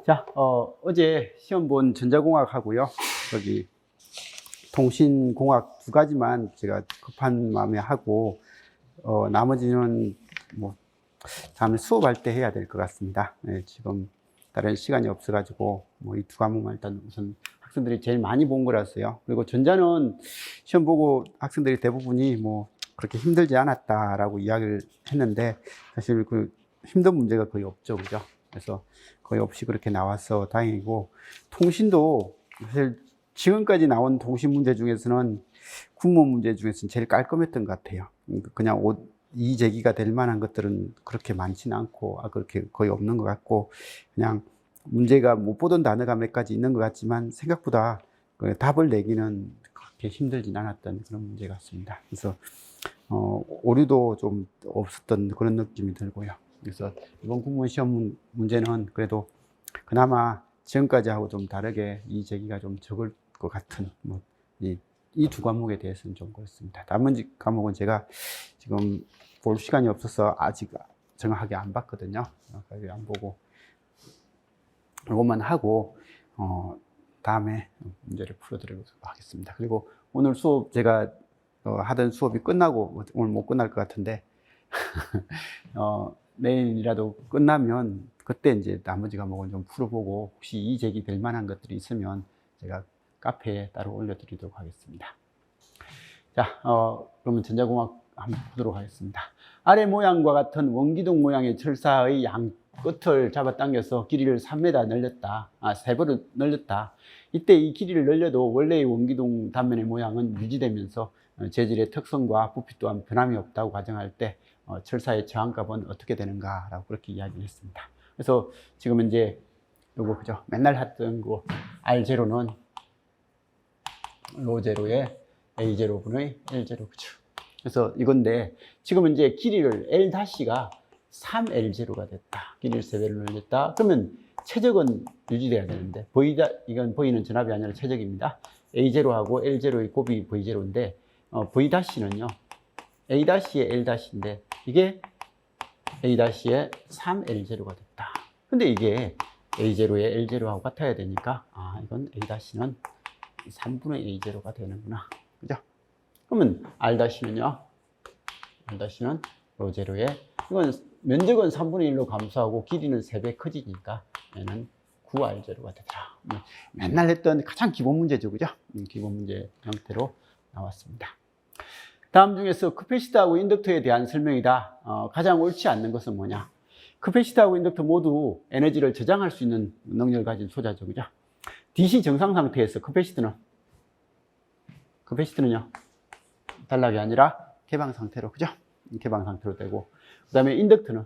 자, 어제 시험 본 전자공학하고요. 여기 통신공학 두 가지만 제가 급한 마음에 하고, 나머지는 뭐, 다음에 수업할 때 해야 될 것 같습니다. 네, 지금 다른 시간이 없어가지고, 뭐, 이 두 과목만 일단 우선 학생들이 제일 많이 본 거라서요. 그리고 전자는 시험 보고 학생들이 대부분이 뭐, 그렇게 힘들지 않았다라고 이야기를 했는데, 사실 그 힘든 문제가 거의 없죠. 그죠? 그래서 거의 없이 그렇게 나와서 다행이고, 통신도 사실 지금까지 나온 통신 문제 중에서는 군문 문제 중에서는 제일 깔끔했던 것 같아요. 그냥 이재기가 될 만한 것들은 그렇게 많지는 않고, 그렇게 거의 없는 것 같고, 그냥 문제가 못 보던 단어가 몇 가지 있는 것 같지만 생각보다 그 답을 내기는 그렇게 힘들진 않았던 그런 문제 같습니다. 그래서 오류도 좀 없었던 그런 느낌이 들고요. 그래서 이번 공무원 시험 문제는 그래도 그나마 지금까지 하고 좀 다르게 이 제기가 좀 적을 것 같은 이 두 과목에 대해서는 좀 그렇습니다. 나머지 과목은 제가 지금 볼 시간이 없어서 아직 정확하게 안 봤거든요. 정확하게 안 보고 이것만 하고 다음에 문제를 풀어드리도록 하겠습니다. 그리고 오늘 수업 제가 하던 수업이 끝나고 오늘 못 끝날 것 같은데 내일이라도 끝나면 그때 이제 나머지 과목은 좀 풀어보고 혹시 이의제기 될 만한 것들이 있으면 제가 카페에 따로 올려드리도록 하겠습니다. 자, 그러면 전자공학 한번 보도록 하겠습니다. 아래 모양과 같은 원기둥 모양의 철사의 양 끝을 잡아당겨서 길이를 3m 늘렸다. 3배로 늘렸다. 이때 이 길이를 늘려도 원래의 원기둥 단면의 모양은 유지되면서 재질의 특성과 부피 또한 변함이 없다고 가정할 때 철사의 저항값은 어떻게 되는가라고 그렇게 이야기를 했습니다. 그래서 지금 이제 요거 그죠? 맨날 했던 거 R0는 ρ0의 A0분의 L0 그죠? 그래서 이건데 지금 이제 길이를 L-가 3L0가 됐다. 길이를 3배로 늘렸다. 그러면 최적은 유지돼야 되는데 이건 V는 전압이 아니라 최적입니다. A0하고 L0의 곱이 V0인데 V-는요 A-의 L-인데 이게 A-의 3L0가 됐다. 근데 이게 A0의 L0하고 같아야 되니까 이건 A-는 3분의 A0가 되는구나. 그죠? 그러면 R-는요 R-는 ρ0의 이건 면적은 3분의 1로 감소하고 길이는 3배 커지니까 얘는 9R0가 되더라. 맨날 했던 가장 기본 문제죠. 그죠? 기본 문제 형태로 나왔습니다. 다음 중에서 커패시터하고 인덕터에 대한 설명이다. 가장 옳지 않는 것은 뭐냐? 커패시터하고 인덕터 모두 에너지를 저장할 수 있는 능력을 가진 소자죠. 그죠? DC 정상 상태에서 커패시터는요, 단락이 아니라 개방 상태로, 그죠? 개방 상태로 되고, 그 다음에 인덕터는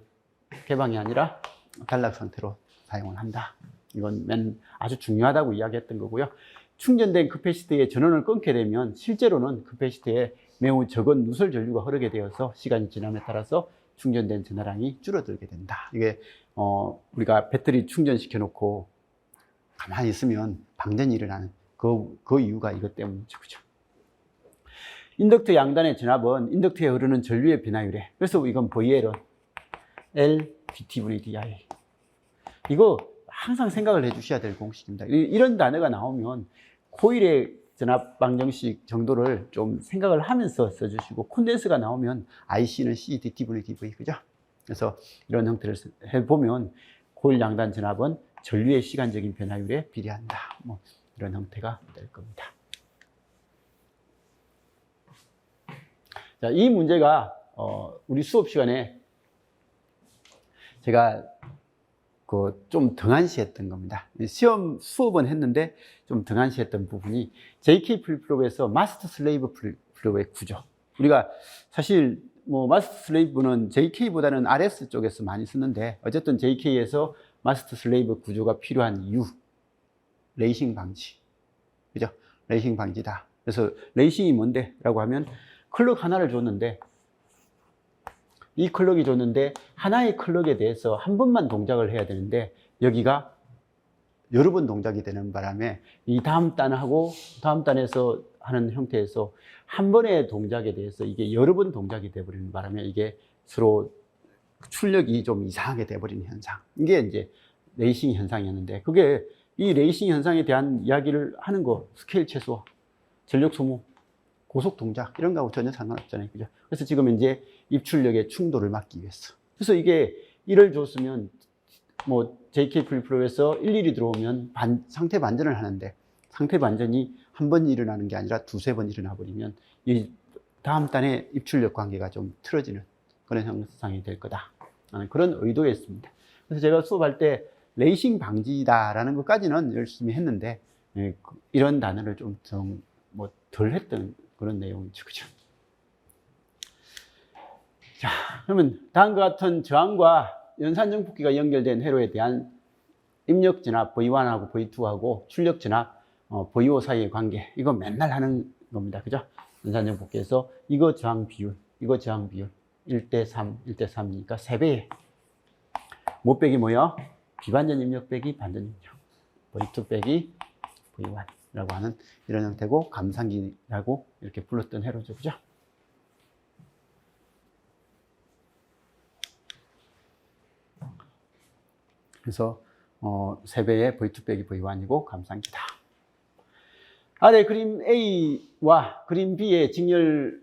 개방이 아니라 단락 상태로 사용을 한다. 이건 아주 중요하다고 이야기했던 거고요. 충전된 커패시터의 전원을 끊게 되면 실제로는 커패시터에 매우 적은 누설 전류가 흐르게 되어서 시간이 지남에 따라서 충전된 전화량이 줄어들게 된다. 이게 우리가 배터리 충전시켜 놓고 가만히 있으면 방전이 일어나는 그 이유가 이것 때문이죠. 그죠? 인덕터 양단의 전압은 인덕터에 흐르는 전류의 변화율에, 그래서 이건 VL은 L dT분의 DI. 이거 항상 생각을 해 주셔야 될 공식입니다. 이런 단어가 나오면 코일의 전압 방정식 정도를 좀 생각을 하면서 써주시고, 콘덴서가 나오면 IC는 C dT분의 dV, 그죠? 그래서 이런 형태를 해보면 코일 양단 전압은 전류의 시간적인 변화율에 비례한다. 뭐 이런 형태가 될 겁니다. 자, 이 문제가 우리 수업 시간에 제가 좀 등한시했던 겁니다. 수업은 했는데 좀 등한시했던 부분이 JK 플립플롭에서 마스터 슬레이브 플립플롭의 구조. 우리가 사실 마스터 슬레이브는 JK보다는 RS 쪽에서 많이 쓰는데, 어쨌든 JK에서 마스터 슬레이브 구조가 필요한 이유, 레이싱 방지, 그죠? 레이싱 방지다. 그래서 레이싱이 뭔데? 라고 하면 클럭 하나를 줬는데, 이 클럭이 줬는데 하나의 클럭에 대해서 한 번만 동작을 해야 되는데 여기가 여러 번 동작이 되는 바람에 이 다음 단하고 다음 단에서 하는 형태에서 한 번의 동작에 대해서 이게 여러 번 동작이 돼버리는 바람에 이게 서로 출력이 좀 이상하게 돼버리는 현상. 이게 이제 레이싱 현상이었는데, 그게 이 레이싱 현상에 대한 이야기를 하는 거, 스케일 최소, 전력 소모, 고속 동작 이런 거하고 전혀 상관없잖아요. 그죠? 그래서 지금 이제 입출력의 충돌을 막기 위해서. 그래서 이게 1을 줬으면 뭐 JK 프리프로에서 일일이 들어오면 상태 반전을 하는데, 상태 반전이 한 번 일어나는 게 아니라 두세 번 일어나 버리면 이 다음 단의 입출력 관계가 좀 틀어지는 그런 형상이 될 거다 하는 그런 의도였습니다. 그래서 제가 수업할 때 레이싱 방지다라는 것까지는 열심히 했는데, 이런 단어를 좀 덜 했던 그런 내용이죠. 그죠? 자, 그러면 다음과 같은 저항과 연산정폭기가 연결된 회로에 대한 입력 전압 V1하고 V2하고 출력 전압 V5 사이의 관계, 이거 맨날 하는 겁니다. 그죠? 연산정폭기에서 이거 저항 비율, 이거 저항 비율 1대3, 1대3이니까 3배. 못 빼기 뭐야? 비반전 입력 빼기 반전 입력. V2 빼기 V1이라고 하는 이런 형태고, 감상기라고 이렇게 불렀던 회로죠. 그죠? 그래서 3배의 V2 빼기 V1이고 감상기다. 아래 그림 A와 그림 B의 직렬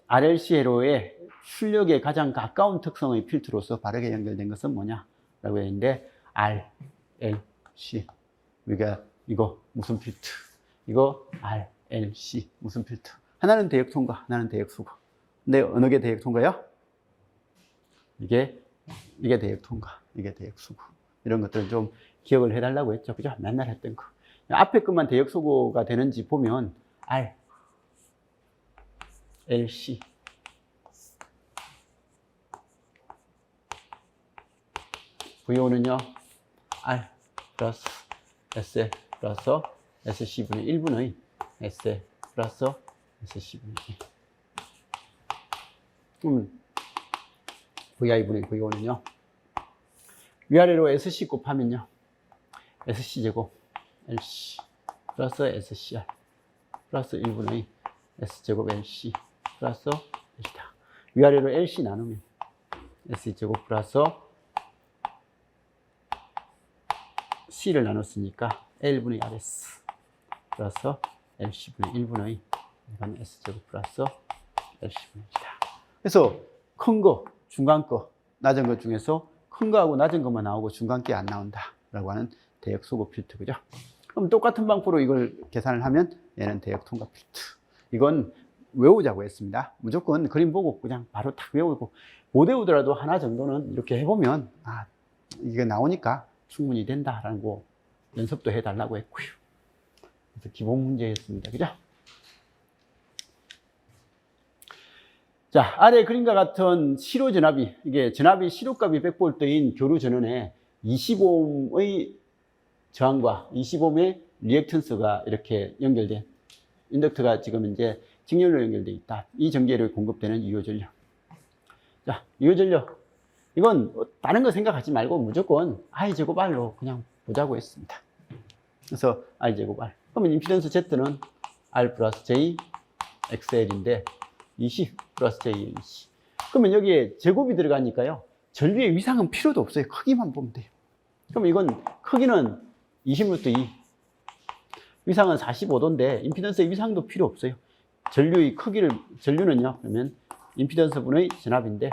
RLC 회로의 출력에 가장 가까운 특성의 필트로서 바르게 연결된 것은 뭐냐라고 했는데, R, L, C. 우리가 이거 무슨 필트? 이거 R, L, C 무슨 필트? 하나는 대역 통과, 하나는 대역 수거. 근데 어느 게 대역 통과요? 이게 대역 통과, 이게 대역 수거. 이런 것들은 좀 기억을 해달라고 했죠. 그죠? 맨날 했던 거. 앞에 것만 대역 수거가 되는지 보면 R, L, C. V5는요, R 플러스 SL 플러스 SC분의 1분의 SL 플러스 SC분의 1. VI분의 V5는요, 위아래로 SC 곱하면요, SC제곱 LC 플러스 SCR 플러스 1분의 S제곱 LC 플러스 L다. 위아래로 LC 나누면 S제곱 플러스 C를 나눴으니까 L분의 RS 플러스 LC분의 1분의 이건 S제곱 플러스 LC분의 1이다. 그래서 큰 거, 중간 거, 낮은 것 중에서 큰 거하고 낮은 것만 나오고 중간 게 안 나온다 라고 하는 대역 수거 필트. 그죠? 그럼 똑같은 방법으로 이걸 계산을 하면 얘는 대역 통과 필트. 이건 외우자고 했습니다. 무조건 그림 보고 그냥 바로 탁 외우고, 못 외우더라도 하나 정도는 이렇게 해보면 이게 나오니까 충분히 된다라는 거 연습도 해달라고 했고요. 그래서 기본 문제였습니다. 그죠? 자, 아래 그림과 같은 시로 전압이, 이게 전압이 시로값이 100V인 교류 전원에 20ohm의 저항과 20ohm의 리액턴스가 이렇게 연결된 인덕터가 지금 이제 직렬로 연결되어 있다. 이 전기를 공급되는 유효 전력. 자, 유효 전력. 이건 다른 거 생각하지 말고 무조건 I 제곱 R로 그냥 보자고 했습니다. 그래서 I 제곱 R. 그러면 임피던스 Z는 R 플러스 J XL인데 20 플러스 J 20. 그러면 여기에 제곱이 들어가니까요, 전류의 위상은 필요도 없어요. 크기만 보면 돼요. 그럼 이건 크기는 20루트 2, 위상은 45도인데 임피던스의 위상도 필요 없어요. 전류의 크기를, 전류는요, 그러면 임피던스분의 전압인데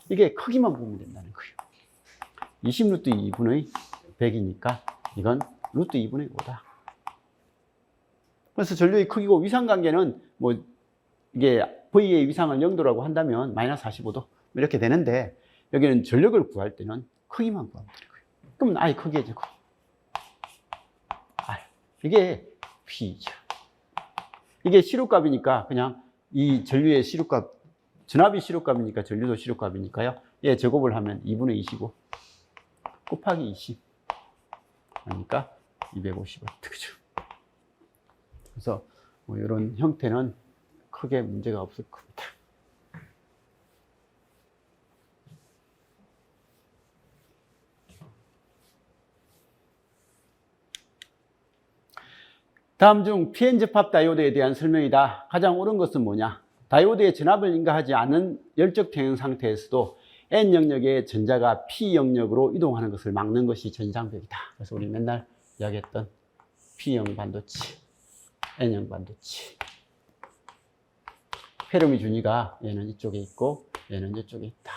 이게 크기만 보면 된다는 거예요. 20루트 2분의 100이니까 이건 루트 2분의 5다. 그래서 전류의 크기고 위상 관계는 뭐 이게 V의 위상을 0도라고 한다면 마이너스 45도 이렇게 되는데, 여기는 전력을 구할 때는 크기만 구하면 되는 거예요. 그러면 I 크기의 제곱 R, 이게 P죠. 이게 시료값이니까 그냥 이 전류의 시료값, 전압이 시료값이니까 전류도 시료값이니까요, 얘 제곱을 하면 2분의 25 곱하기 20 하니까 250W. 그죠? 그래서 뭐 이런 형태는 크게 문제가 없을 겁니다. 다음 중 PN 접합 다이오드에 대한 설명이다. 가장 옳은 것은 뭐냐? 다이오드의 전압을 인가하지 않은 열적 평형 상태에서도 N 영역의 전자가 P 영역으로 이동하는 것을 막는 것이 전지장벽이다. 그래서 우리 맨날 이야기했던 P형 반도체, N형 반도체. 페르미 준위가 얘는 이쪽에 있고 얘는 이쪽에 있다.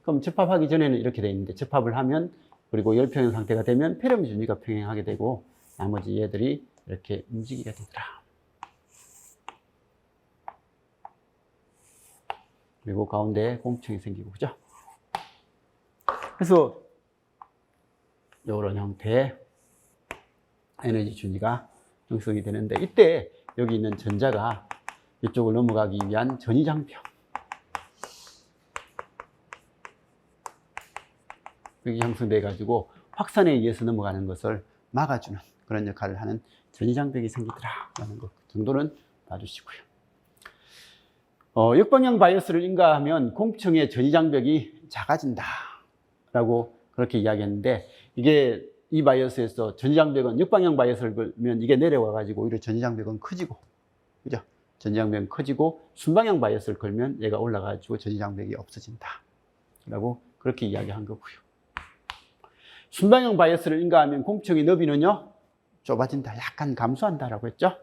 그럼 접합하기 전에는 이렇게 돼 있는데 접합을 하면 그리고 열평형 상태가 되면 페르미 준위가 평행하게 되고 나머지 얘들이 이렇게 움직이게 되더라. 그리고 가운데에 공층이 생기고, 그죠? 그래서 이런 형태의 에너지 준위가 형성이 되는데 이때 여기 있는 전자가 이쪽을 넘어가기 위한 전위장벽, 여기 형성돼 가지고 확산에 의해서 넘어가는 것을 막아주는 그런 역할을 하는 전위장벽이 생기더라 라는 것 정도는 봐주시고요. 역방향 바이어스를 인가하면 공층의 전위장벽이 작아진다 라고 그렇게 이야기했는데, 이게 이 바이어스에서 전위장벽은 역방향 바이어스를 걸면 이게 내려와 가지고 오히려 전위장벽은 커지고, 그죠? 전위장벽은 커지고 순방향 바이어스를 걸면 얘가 올라가 가지고 전위장벽이 없어진다 라고 그렇게 이야기한 거고요. 순방향 바이어스를 인가하면 공층의 너비는요 좁아진다, 약간 감소한다라고 했죠.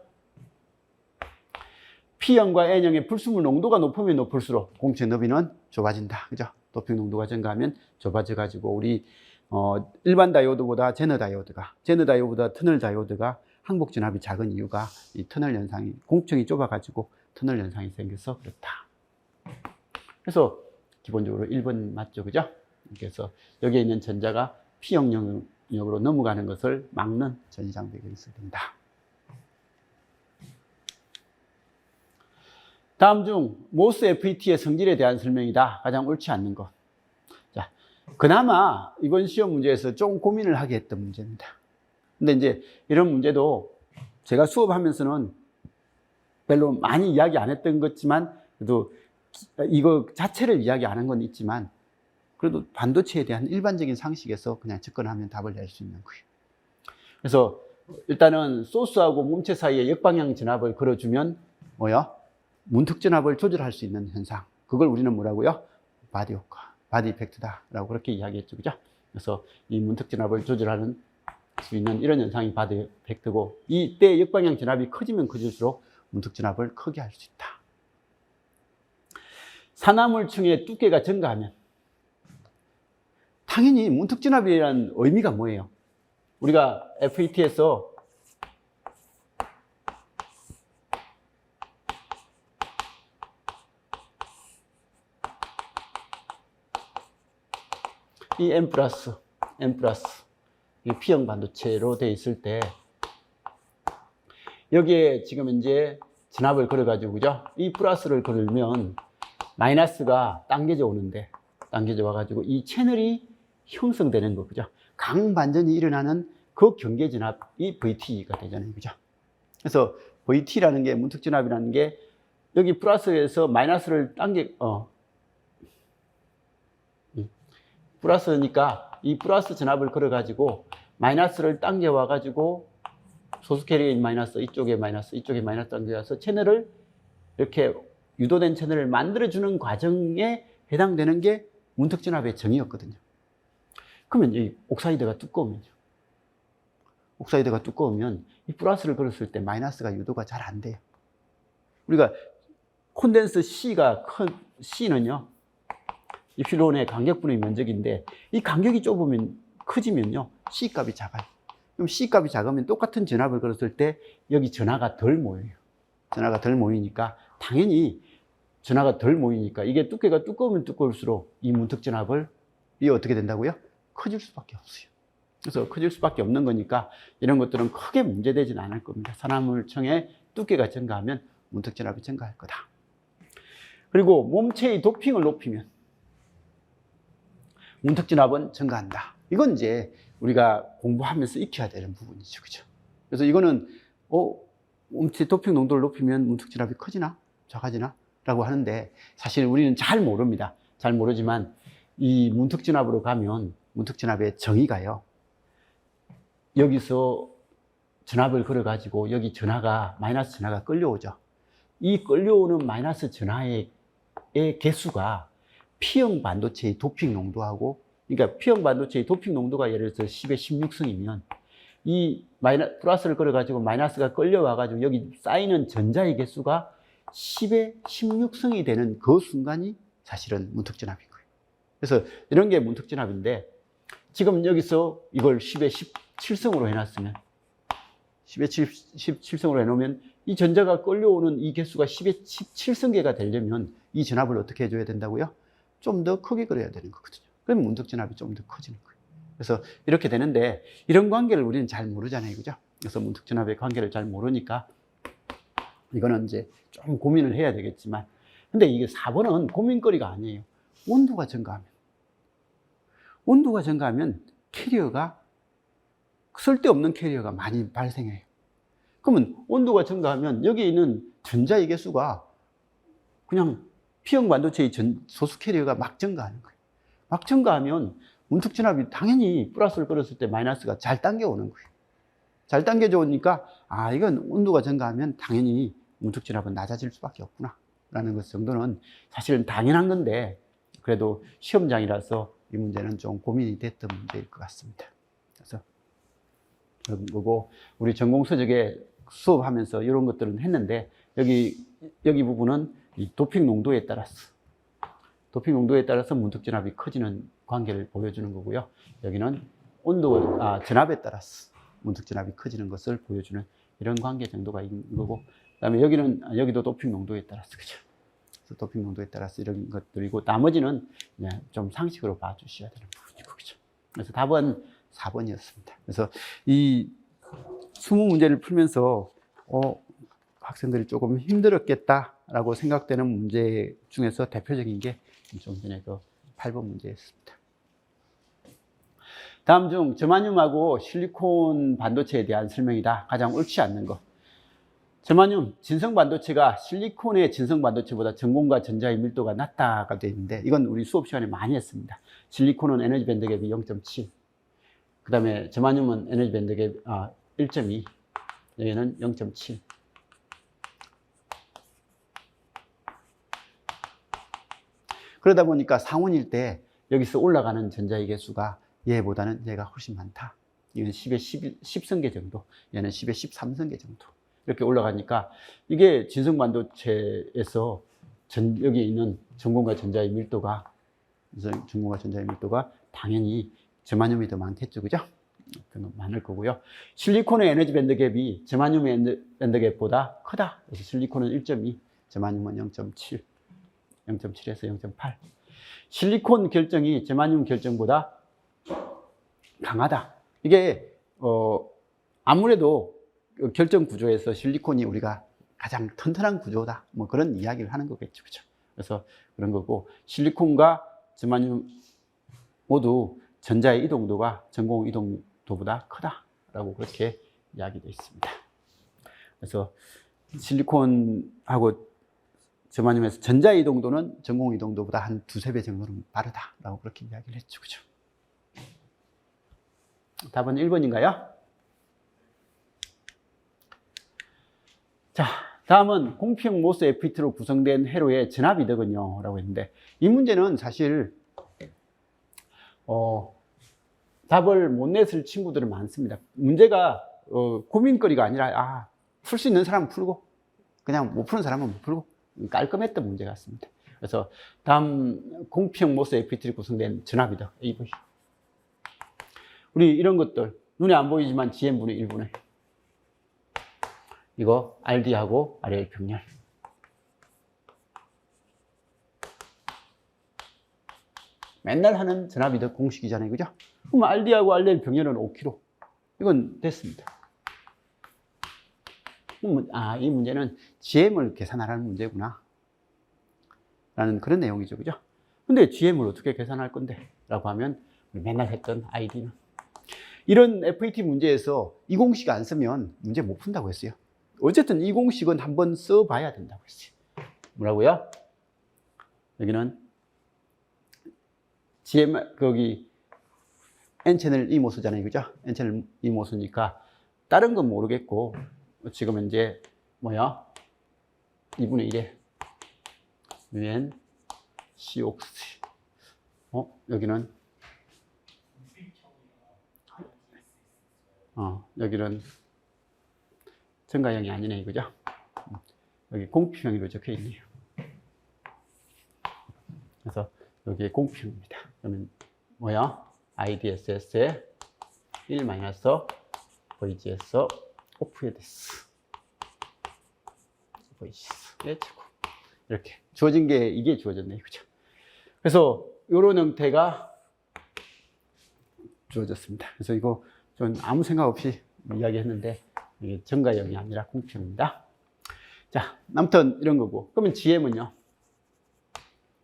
P형과 N형의 불순물 농도가 높으면 높을수록 공층의 너비는 좁아진다, 그죠? 도핑 농도가 증가하면 좁아져 가지고 우리 일반 다이오드보다 제너 다이오드가 터널 다이오드가 항복 진압이 작은 이유가 이 터널 현상이, 공층이 좁아 가지고 터널 현상이 생겨서 그렇다. 그래서 기본적으로 1번 맞죠, 그죠? 그래서 여기에 있는 전자가 P형 영역으로 넘어가는 것을 막는 전지장벽이 있어야 된다. 다음 중 모스 FET의 성질에 대한 설명이다. 가장 옳지 않는 것. 자, 그나마 이번 시험 문제에서 좀 고민을 하게 했던 문제입니다. 근데 이제 이런 문제도 제가 수업하면서는 별로 많이 이야기 안 했던 것지만 그래도 이거 자체를 이야기 안 한 건 있지만 그래도 반도체에 대한 일반적인 상식에서 그냥 접근하면 답을 낼 수 있는 거예요. 그래서 일단은 소스하고 몸체 사이에 역방향 진압을 걸어주면 뭐야? 문특 진압을 조절할 수 있는 현상. 그걸 우리는 뭐라고요? 바디 효과, 바디 이펙트다라고 그렇게 이야기했죠, 그죠? 그래서 이 문특 진압을 조절하는 수 있는 이런 현상이 바디 이펙트고, 이때 역방향 진압이 커지면 커질수록 문특 진압을 크게 할 수 있다. 산화물층의 두께가 증가하면 당연히 문특 진압이라는 의미가 뭐예요? 우리가 FET에서 이 N+, 이 P형 반도체로 되어 있을 때 여기에 지금 이제 진압을 걸어가지고, 그죠? 이 플러스를 걸면 마이너스가 당겨져 오는데, 당겨져 와가지고 이 채널이 형성되는 거, 그죠? 강반전이 일어나는 그 경계 진압이 VT가 되잖아요, 그죠? 그래서 VT라는 게, 문특 진압이라는 게 여기 플러스에서 마이너스를 플러스니까 이 플러스 진압을 걸어가지고 마이너스를 당겨와가지고 소수 캐리어인 마이너스, 이쪽에 마이너스 당겨와서 채널을 이렇게 유도된 채널을 만들어주는 과정에 해당되는 게 문특 진압의 정의였거든요. 그러면 이 옥사이드가 두꺼우면 이 플러스를 걸었을 때 마이너스가 유도가 잘 안 돼요. 우리가 콘덴스 C는요 입실론의 간격분의 면적인데, 이 간격이 커지면요 C 값이 작아요. 그럼 C 값이 작으면 똑같은 전압을 걸었을 때 여기 전하가 덜 모여요. 전하가 덜 모이니까 당연히 전하가 덜 모이니까 이게 두께가 두꺼우면 두꺼울수록 이 문특 진압을 이 어떻게 된다고요? 커질 수밖에 없어요. 그래서 커질 수밖에 없는 거니까 이런 것들은 크게 문제되지는 않을 겁니다. 산화물층의 두께가 증가하면 문특 진압이 증가할 거다. 그리고 몸체의 도핑을 높이면 문특 진압은 증가한다. 이건 이제 우리가 공부하면서 익혀야 되는 부분이죠, 그죠? 그래서 이거는 몸체 도핑 농도를 높이면 문특 진압이 커지나 작아지나 라고 하는데, 사실 우리는 잘 모릅니다. 잘 모르지만 이 문특 진압으로 가면 문특 진압의 정의가요, 여기서 전압을 걸어 가지고 여기 마이너스 전하가 끌려오죠. 이 끌려오는 마이너스 전하의 개수가 P형 반도체의 도핑 농도하고, 그러니까 P형 반도체의 도핑 농도가 예를 들어서 10의 16승이면 이 플러스를 걸어가지고 마이너스가 끌려와가지고 여기 쌓이는 전자의 개수가 10의 16승이 되는 그 순간이 사실은 문특진압인 거예요. 그래서 이런 게 문특진압인데, 지금 여기서 이걸 10의 17승으로 해놨으면, 10의 17승으로 해놓으면 이 전자가 끌려오는 이 개수가 10의 17승계가 되려면 이 전압을 어떻게 해줘야 된다고요? 좀 더 크게 그려야 되는 거거든요. 그러면 문특진압이 좀 더 커지는 거예요. 그래서 이렇게 되는데, 이런 관계를 우리는 잘 모르잖아요. 그죠? 그래서 문특진압의 관계를 잘 모르니까 이거는 이제 좀 고민을 해야 되겠지만, 근데 이게 4번은 고민거리가 아니에요. 온도가 증가하면 캐리어가, 쓸데없는 캐리어가 많이 발생해요. 그러면 온도가 증가하면 여기 있는 전자의 개수가 그냥 P형 반도체의 소수 캐리어가 막 증가하는 거예요. 막 증가하면 문특진압이 당연히 플러스를 걸었을 때 마이너스가 잘 당겨오는 거예요. 잘 당겨오니까, 이건 온도가 증가하면 당연히 문특진압은 낮아질 수밖에 없구나 라는 것 정도는 사실은 당연한 건데, 그래도 시험장이라서 이 문제는 좀 고민이 됐던 문제일 것 같습니다. 그래서 그리고 우리 전공서적에 수업하면서 이런 것들은 했는데, 여기 부분은 이 도핑 농도에 따라서 문특진압이 커지는 관계를 보여주는 거고요. 여기는 전압에 따라서 문특진압이 커지는 것을 보여주는 이런 관계 정도가 있는 거고, 그다음에 여기도 도핑 농도에 따라서, 그죠? 그래서 도핑 농도에 따라서 이런 것들이고, 나머지는 좀 상식으로 봐주셔야 되는 부분이고, 그죠? 그래서 답은 4번이었습니다. 그래서 이 20문제를 풀면서 학생들이 조금 힘들었겠다라고 생각되는 문제 중에서 대표적인 게 좀 전에 그 8번 문제였습니다. 다음 중 저마늄하고 실리콘 반도체에 대한 설명이다. 가장 옳지 않는 거. 저마늄 진성 반도체가 실리콘의 진성 반도체보다 전공과 전자의 밀도가 낮다가 되어 있는데, 이건 우리 수업 시간에 많이 했습니다. 실리콘은 에너지 밴드 갭이 0.7, 그 다음에 저마늄은 에너지 밴드 갭 1.2, 여기는 0.7. 그러다 보니까 상온일 때 여기서 올라가는 전자의 개수가 얘보다는 얘가 훨씬 많다. 이건 10의 10승계 정도, 얘는 10의 13승계 정도. 이렇게 올라가니까 이게 진성 반도체에서 여기 있는 전공과 전자의 밀도가 당연히 저마늄이 더 많겠죠. 그죠? 많을 거고요. 실리콘의 에너지 밴드 갭이 저마늄의 에너지 밴드 갭보다 크다. 그래서 실리콘은 1.2, 저마늄은 0.7. 0.7에서 0.8. 실리콘 결정이 저마늄 결정보다 강하다. 이게 아무래도 결정 구조에서 실리콘이 우리가 가장 튼튼한 구조다. 뭐 그런 이야기를 하는 거겠죠. 그렇죠? 그래서 그런 거고, 실리콘과 저마늄 모두 전자의 이동도가 전공 이동도보다 크다라고 그렇게 이야기되어 있습니다. 그래서 실리콘하고 저마늄에서 전자 이동도는 전공 이동도보다 한 2~3배 정도는 빠르다라고 그렇게 이야기를 했죠. 그죠? 답은 1번인가요? 자, 다음은 공평 모스 FET로 구성된 회로의 전압이더군요 라고 했는데, 이 문제는 사실 답을 못 냈을 친구들은 많습니다. 문제가 고민거리가 아니라 풀 수 있는 사람은 풀고 그냥 못 푸는 사람은 못 풀고 깔끔했던 문제 같습니다. 그래서 다음 공평 모스 FET로 구성된 전압이다. AV. 우리 이런 것들 눈에 안 보이지만 GM분의 1분의 이거 RD하고 RL 평열. 맨날 하는 전압이득 공식이잖아요. 그죠? 그럼 RD하고 RL 평열은 5kg. 이건 됐습니다. 이 문제는 GM을 계산하라는 문제구나. 라는 그런 내용이죠. 그죠? 근데 GM을 어떻게 계산할 건데? 라고 하면 맨날 했던 ID는. 이런 FET 문제에서 이 공식 안 쓰면 문제 못 푼다고 했어요. 어쨌든 이 공식은 한번 써봐야 된다고 했어요. 뭐라고요? 여기는 GM, N채널 이모수잖아요. 그죠? N채널 이모수니까 다른 건 모르겠고, 지금 이제, 2분의 1에 UN COX 여기는 여기는 증가형이 아니네, 그죠? 여기 공표형으로 적혀 있네요. 그래서 여기에 공표형입니다. 그러면 뭐야? IDSS에 1 마이너스 VGS 오프에 데스 VGS의 제곱. 이렇게 주어진 게 이게 주어졌네요, 그죠? 그래서 이런 형태가 주어졌습니다. 그래서 이거 좀 아무 생각 없이 이야기했는데 이게 증가형이 아니라 공표입니다. 자, 아무튼 이런 거고. 그러면 GM은요?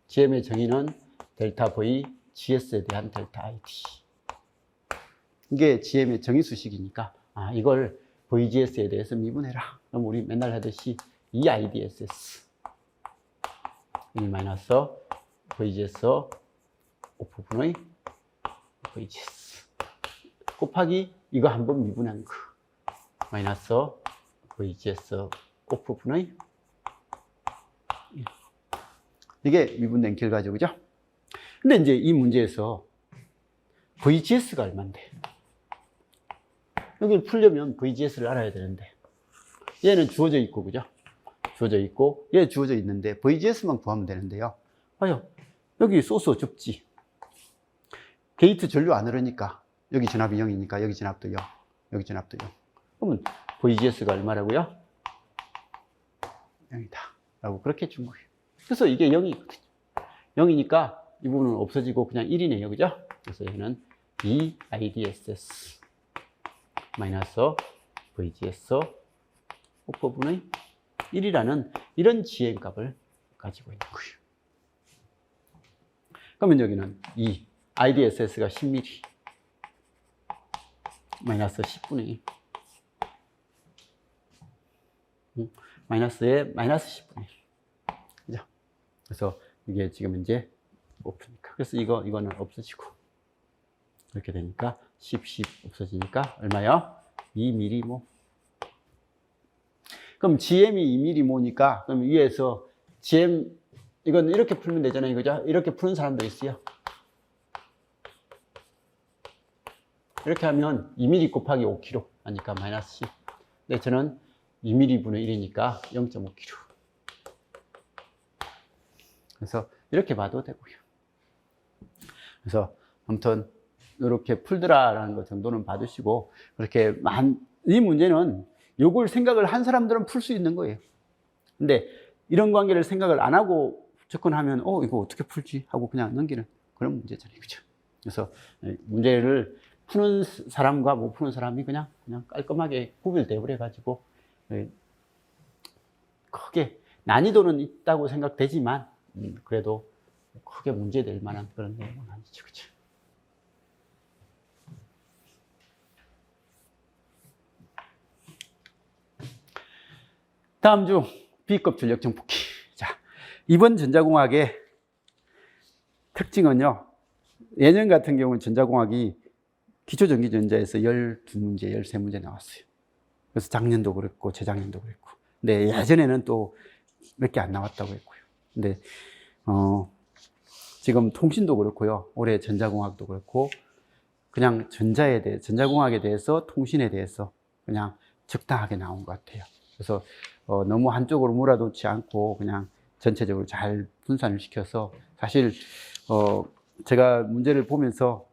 GM의 정의는 델타 V GS에 대한 델타 ID. 이게 GM의 정의 수식이니까 이걸 VGS에 대해서 미분해라. 그럼 우리 맨날 하듯이 이 IDSS 1 마이너스 VGS 오프분의 VGS 곱하기 이거 한번 미분한 거 마이너스 VGS 오프분의 이게 미분된 결과죠, 그죠? 근데 이제 이 문제에서 VGS가 얼마인데? 여기를 풀려면 VGS를 알아야 되는데 얘는 주어져 있고, 그죠? 주어져 있고 얘 주어져 있는데 VGS만 구하면 되는데요. 봐요. 여기 소스 좁지. 게이트 전류 안 흐르니까 여기 전압이 0이니까 여기 전압도 0, 여기 전압도 0. 그러면 VGS가 얼마라고요? 0이다 라고 그렇게 준 거예요. 그래서 이게 0이거든요. 0이니까 이 부분은 없어지고 그냥 1이네요, 그죠? 그래서 얘는 2 IDSS 마이너스 VGS 오퍼분의 1이라는 이런 GM 값을 가지고 있는 거예요. 그러면 여기는 2 IDSS가 10mm 마이너스 10분의 1 마이너스에 마이너스 10분의 1 그죠? 그래서 이게 지금 이제 오프니까 그래서 이거는 없어지고 이렇게 되니까 10 없어지니까 얼마요? 2mm모. 그럼 GM이 2mm모니까 그럼 위에서 GM 이건 이렇게 풀면 되잖아요, 그죠? 이렇게 푸는 사람도 있어요. 이렇게 하면 2mm 곱하기 5kg 하니까 마이너스 10. 근데 저는 2mm 분의 1이니까 0.5kg. 그래서 이렇게 봐도 되고요. 그래서 아무튼 이렇게 풀더라라는 것 정도는 봐두시고 그렇게 이 문제는 요걸 생각을 한 사람들은 풀 수 있는 거예요. 근데 이런 관계를 생각을 안 하고 접근하면 이거 어떻게 풀지 하고 그냥 넘기는 그런 문제잖아요, 그죠? 그래서 문제를 푸는 사람과 못 푸는 사람이 그냥 깔끔하게 구별돼 버려 가지고 크게 난이도는 있다고 생각되지만 그래도 크게 문제될 만한 그런 내용은 아니죠, 그죠? 다음 중 B급 전력 정폭기. 자, 이번 전자공학의 특징은요. 예년 같은 경우는 전자공학이 기초전기전자에서 12문제, 13문제 나왔어요. 그래서 작년도 그랬고 재작년도 그랬고. 근데 예전에는 또 몇 개 안 나왔다고 했고요. 근데 지금 통신도 그렇고요. 올해 전자공학도 그렇고 그냥 전자공학에 대해서 통신에 대해서 그냥 적당하게 나온 것 같아요. 그래서 너무 한쪽으로 몰아놓지 않고 그냥 전체적으로 잘 분산을 시켜서 사실 제가 문제를 보면서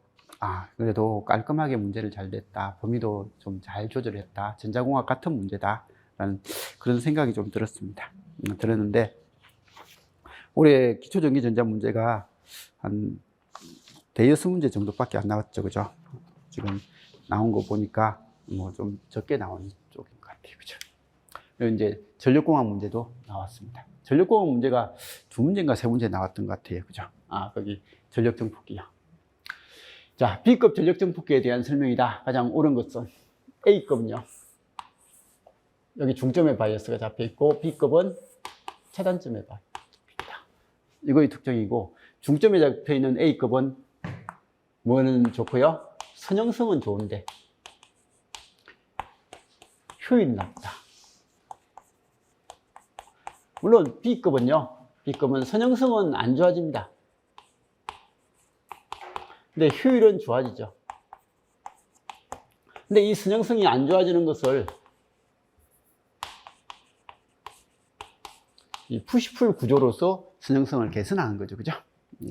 그래도 깔끔하게 문제를 잘 냈다. 범위도 좀 잘 조절했다. 전자공학 같은 문제다라는 그런 생각이 좀 들었습니다. 들었는데 올해 기초전기전자 문제가 한 대여섯 문제 정도밖에 안 나왔죠, 그죠? 지금 나온 거 보니까 뭐 좀 적게 나온 쪽인 것 같아요, 그죠? 그리고 이제 전력공학 문제도 나왔습니다. 전력공학 문제가 2문제인가 3문제 나왔던 것 같아요, 그죠? 거기 전력정폭기요. 자, B급 전력정폭기에 대한 설명이다. 가장 옳은 것은 A급은요. 여기 중점의 바이어스가 잡혀 있고 B급은 차단점의 바이어스입니다. 이거의 특징이고 중점에 잡혀 있는 A급은 뭐는 좋고요? 선형성은 좋은데 효율이 낮다. 물론 B급은요. B급은 선형성은 안 좋아집니다. 근데 효율은 좋아지죠. 근데 이 선형성이 안 좋아지는 것을 이 푸시풀 구조로서 선형성을 개선하는 거죠. 그죠?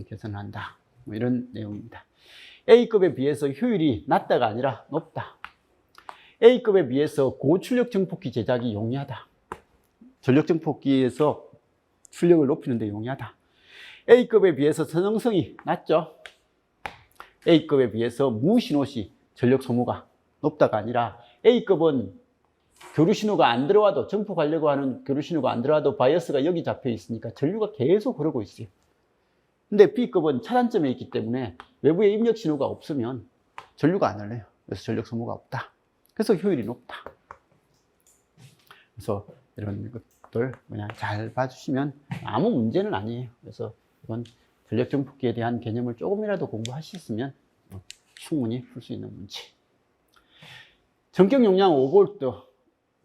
개선한다. 뭐 이런 내용입니다. A급에 비해서 효율이 낮다가 아니라 높다. A급에 비해서 고출력 정폭기 제작이 용이하다. 전력 정폭기에서 출력을 높이는 데 용이하다. A급에 비해서 선형성이 낮죠. A급에 비해서 무신호시 전력 소모가 높다가 아니라 A급은 교류 신호가 안 들어와도, 정폭하려고 하는 교류 신호가 안 들어와도 바이어스가 여기 잡혀 있으니까 전류가 계속 흐르고 있어요. 근데 B급은 차단점에 있기 때문에 외부에 입력 신호가 없으면 전류가 안 흘러요. 그래서 전력 소모가 없다. 그래서 효율이 높다. 그래서 이런 것들 그냥 잘 봐주시면 아무 문제는 아니에요. 그래서 이건 전력 정폭기에 대한 개념을 조금이라도 공부하셨으면 충분히 풀 수 있는 문제. 전격 용량 5V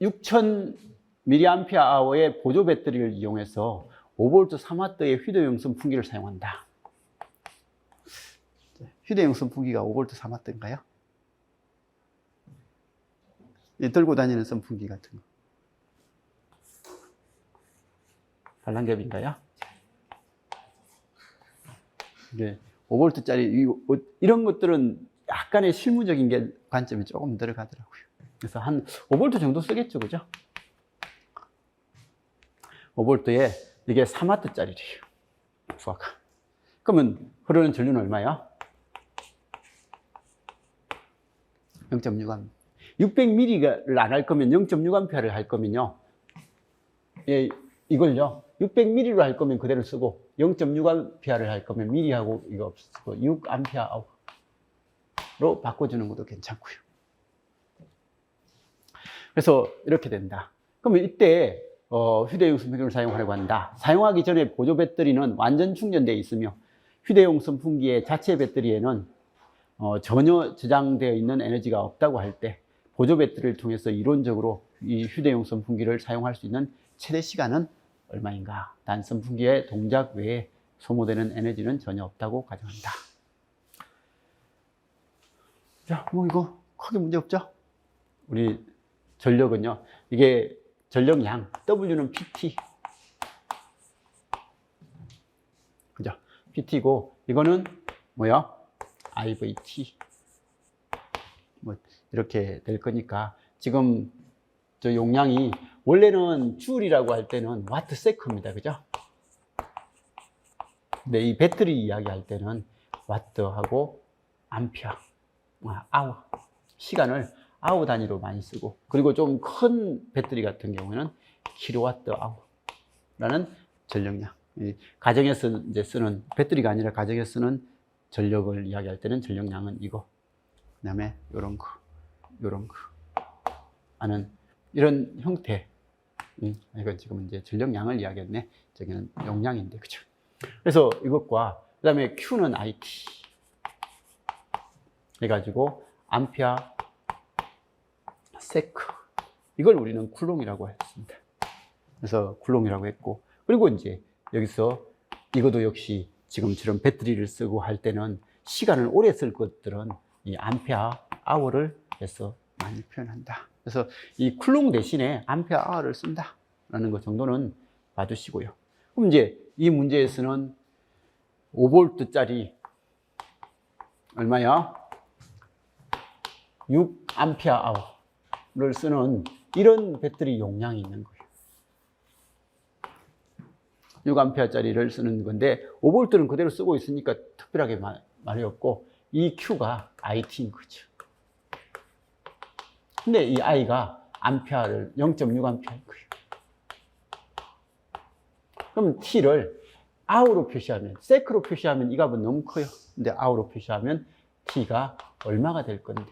6000mAh의 보조 배터리를 이용해서 5V 3W의 휴대용 선풍기를 사용한다. 휴대용 선풍기가 5V 3W인가요? 들고 다니는 선풍기 같은 거. 반란겹인가요? 이게 5V짜리 이런 것들은 약간의 실무적인 관점이 조금 들어가더라고요. 그래서 한 5V 정도 쓰겠죠, 그죠? 5V에 이게 3W짜리래요. 부하가. 그러면 흐르는 전류는 얼마야? 0.6A. 600ml를 안 할 거면 0.6A를 할 거면요. 예, 이걸요. 600ml로 할 거면 그대로 쓰고 0.6A를 할 거면 ml하고 이거 없고 6A로 바꿔주는 것도 괜찮고요. 그래서 이렇게 된다. 그러면 이때 휴대용 선풍기를 사용하려고 한다. 사용하기 전에 보조 배터리는 완전 충전되어 있으며 휴대용 선풍기의 자체 배터리에는 전혀 저장되어 있는 에너지가 없다고 할 때 보조 배터리를 통해서 이론적으로 이 휴대용 선풍기를 사용할 수 있는 최대 시간은 얼마인가? 단 선풍기의 동작 외에 소모되는 에너지는 전혀 없다고 가정한다. 자, 뭐 이거 크게 문제 없죠? 우리 전력은요. 이게 전력량, W는 PT. 그죠? PT고, 이거는 뭐야? IVT. 뭐, 이렇게 될 거니까, 지금 저 용량이, 원래는 줄이라고 할 때는 와트 세크입니다. 그죠? 근데 이 배터리 이야기 할 때는 와트하고 암페어, 아워. 시간을 아우 단위로 많이 쓰고, 그리고 좀 큰 배터리 같은 경우에는 킬로와트 아워라는 전력량. 가정에서 이제 쓰는 배터리가 아니라 가정에서 쓰는 전력을 이야기할 때는 전력량은 이거. 그다음에 요런 거, 요런 거 하는 이런 형태. 이건 지금 이제 전력량을 이야기했네. 저기는 용량인데, 그죠? 그래서 이것과 그다음에 Q는 IT 해가지고 암페어 세크, 이걸 우리는 쿨롱이라고 했습니다. 그래서 쿨롱이라고 했고, 그리고 이제 여기서 이것도 역시 지금처럼 배터리를 쓰고 할 때는 시간을 오래 쓸 것들은 이 암페어 아워를 해서 많이 표현한다. 그래서 이 쿨롱 대신에 암페어 아워를 쓴다라는 것 정도는 봐주시고요. 그럼 이제 이 문제에서는 5V짜리 얼마야? 6A 아워를 쓰는 이런 배터리 용량이 있는 거예요. 6A짜리를 쓰는 건데 5V는 그대로 쓰고 있으니까 특별하게 말이 없고, 이 Q가 IT인 거죠. 근데 이 I가 암페어를 0.6A인 거예요. 그럼 T를 아우로 표시하면, 세크로 표시하면 이 값은 너무 커요. 근데 아우로 표시하면 T가 얼마가 될 건데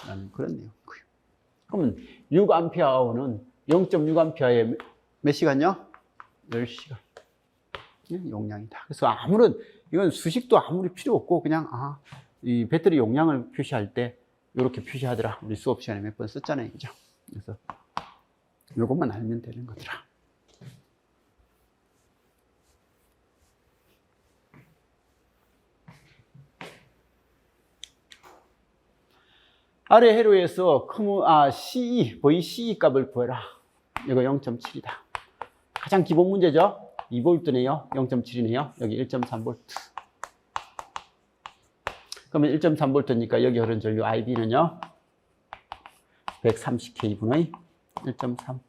라는 그런 내용이고요. 그러면 6A는 0.6A에 몇 시간요? 10시간 용량이다. 그래서 아무런, 이건 수식도 아무리 필요 없고 그냥 이 배터리 용량을 표시할 때 이렇게 표시하더라. 우리 수업 시간에 몇 번 썼잖아요, 그죠? 그래서 이것만 알면 되는 거더라. 아래 회로에서 CE, VCE 값을 구해라. 이거 0.7이다. 가장 기본 문제죠. 2V네요. 0.7이네요. 여기 1.3V. 그러면 1.3V니까 여기 흐르는 전류 IB는요. 130K분의 1.3.